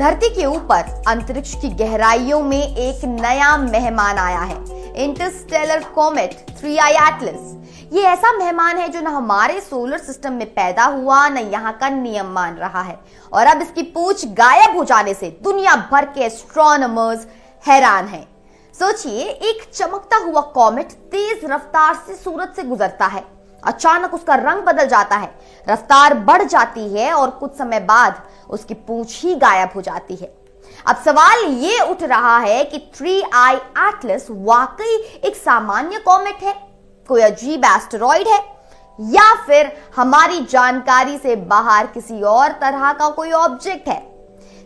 धरती के ऊपर अंतरिक्ष की गहराइयों में एक नया मेहमान आया है, इंटरस्टेलर कॉमेट 3I एटलस। ये ऐसा मेहमान है जो न हमारे सोलर सिस्टम में पैदा हुआ न यहाँ का नियम मान रहा है, और अब इसकी पूंछ गायब हो जाने से दुनिया भर के एस्ट्रोनॉमर्स हैरान हैं। सोचिए, एक चमकता हुआ कॉमेट तेज रफ्तार से सूरज से गुजरता है। अचानक उसका रंग बदल जाता है, रफ्तार बढ़ जाती है और कुछ समय बाद उसकी पूंछ ही गायब हो जाती है। अब सवाल ये उठ रहा है कि 3I एटलस वाकई एक सामान्य कॉमेट है, कोई अजीब एस्टेरॉइड है, या फिर हमारी जानकारी से बाहर किसी और तरह का कोई ऑब्जेक्ट है।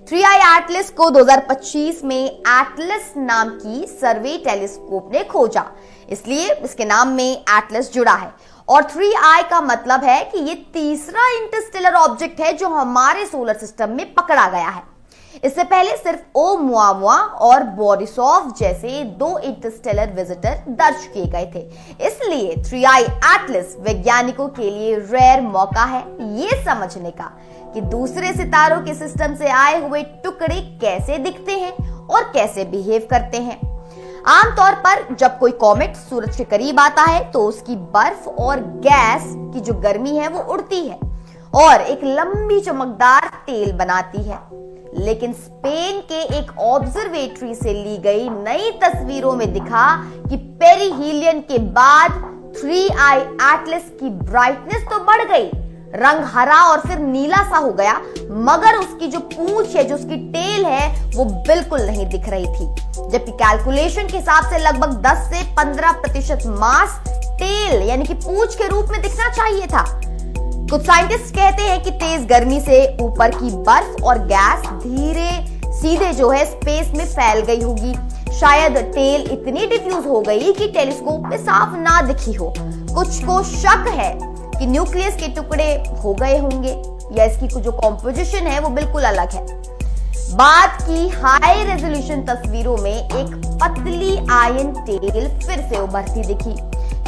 3I एटलस को 2025 में एटलस नाम की सर्वे टेलीस्कोप ने खोजा, इसलिए इसके नाम में एटलस जुड़ा है। और 3I का मतलब है कि ये तीसरा इंटरस्टेलर ऑब्जेक्ट है जो हमारे सोलर सिस्टम में पकड़ा गया है। इससे पहले सिर्फ ओमुआमुआ और बोरिसोव जैसे 2 इंटरस्टेलर विजिटर दर्ज किए गए थे, इसलिए 3I एटलस वैज्ञानिकों के लिए रेयर मौका है ये समझने का कि दूसरे सितारों के सिस्टम से आए हुए टुकड़े कैसे दिखते हैं और कैसे बिहेव करते हैं। आमतौर पर जब कोई कॉमेट सूरज के करीब आता है तो उसकी बर्फ और गैस की जो गर्मी है वो उड़ती है और एक लंबी चमकदार टेल बनाती है। लेकिन स्पेन के एक ऑब्जर्वेटरी से ली गई नई तस्वीरों में दिखा कि पेरिहीलियन के बाद 3I एटलस की ब्राइटनेस तो बढ़ गई, रंग हरा और फिर नीला सा हो गया, मगर उसकी जो पूंछ है, जो उसकी टेल है, वो बिल्कुल नहीं दिख रही थी। जबकि कैलकुलेशन के हिसाब से लगभग 10 से 15% मास टेल यानी कि पूंछ के रूप में दिखना चाहिए था। कुछ साइंटिस्ट कहते हैं कि तेज गर्मी से ऊपर की बर्फ और गैस धीरे सीधे जो है स्पेस में फैल गई होगी। शायद टेल इतनी डिफ्यूज हो गई कि टेलीस्कोप में साफ ना दिखी हो। कुछ को शक है कि न्यूक्लियस के टुकड़े हो गए होंगे या इसकी जो कॉम्पोजिशन है वो बिल्कुल अलग है। बाद की हाई रेजोल्यूशन तस्वीरों में एक पतली आयन टेल फिर से उभरती दिखी,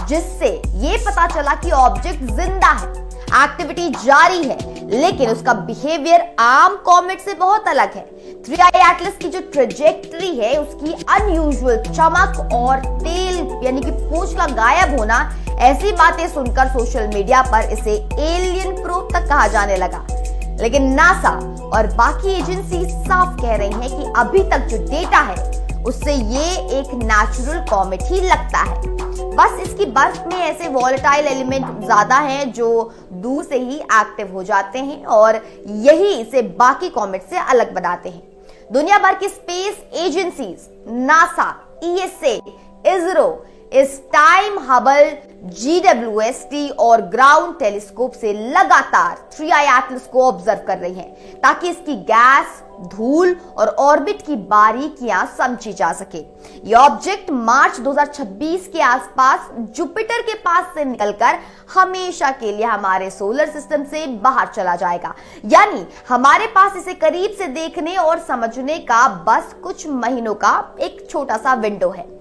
जिससे ये पता चला कि ऑब्जेक्ट जिंदा है, एक्टिविटी जारी है, लेकिन उसका बिहेवियर आम कॉमेट से बहुत अलग है। 3I एटलस की जो ट्रेजेक्टरी है, उसकी अनयूजुअल चमक और टेल यानी कि पूंछ का गायब होना, ऐसी बातें सुनकर सोशल मीडिया पर इसे एलियन प्रोब तक कहा जाने लगा। लेकिन नासा और बाकी एजेंसी साफ कह रही हैं कि अभी तक जो डेटा है उससे ये एक नेचुरल कॉमेट ही लगता है। बस इसकी बर्फ में ऐसे वॉलेटाइल एलिमेंट ज्यादा हैं जो दूर से ही एक्टिव हो जाते हैं और यही इसे बाकी कॉमेट से अलग बनाते हैं। दुनिया भर की space agencies, NASA, ESA, ISRO इस टाइम हबल, GWST और ग्राउंड टेलीस्कोप से लगातार 3I एटलस को ऑब्जर्व कर रही हैं ताकि इसकी गैस, धूल और ऑर्बिट की बारीकियां समझी जा सके। यह ऑब्जेक्ट मार्च 2026 के आसपास जुपिटर के पास से निकलकर हमेशा के लिए हमारे सोलर सिस्टम से बाहर चला जाएगा, यानी हमारे पास इसे करीब से देखने और समझने का बस कुछ महीनों का एक छोटा सा विंडो है।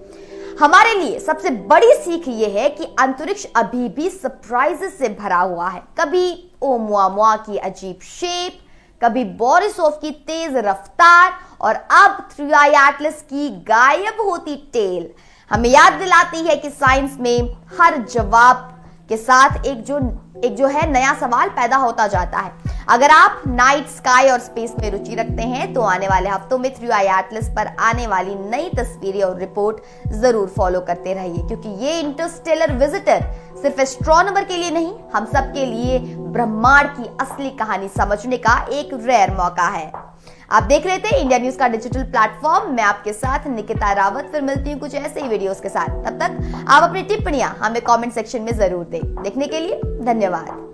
हमारे लिए सबसे बड़ी सीख ये है कि अंतरिक्ष अभी भी सरप्राइजेस से भरा हुआ है। कभी ओमुआमुआ की अजीब शेप, कभी बोरिसोव की तेज रफ्तार और अब 3I एटलस की गायब होती टेल हमें याद दिलाती है कि साइंस में हर जवाब के साथ एक जो है नया सवाल पैदा होता जाता है। अगर आप नाइट स्काई और स्पेस में रुचि रखते हैं तो आने वाले हफ्तों में 3I एटलस पर आने वाली नई तस्वीरें और रिपोर्ट जरूर फॉलो करते रहिए, क्योंकि ये इंटरस्टेलर विजिटर सिर्फ एस्ट्रोनॉमर के लिए नहीं, हम सब के लिए ब्रह्मांड की असली कहानी समझने का एक रेयर मौका है। आप देख रहे थे इंडिया न्यूज का डिजिटल प्लेटफॉर्म। मैं आपके साथ निकिता रावत फिर मिलती हूँ कुछ ऐसे ही वीडियोस के साथ। तब तक आप अपनी टिप्पणियां हमें कमेंट सेक्शन में जरूर दें। देखने के लिए धन्यवाद।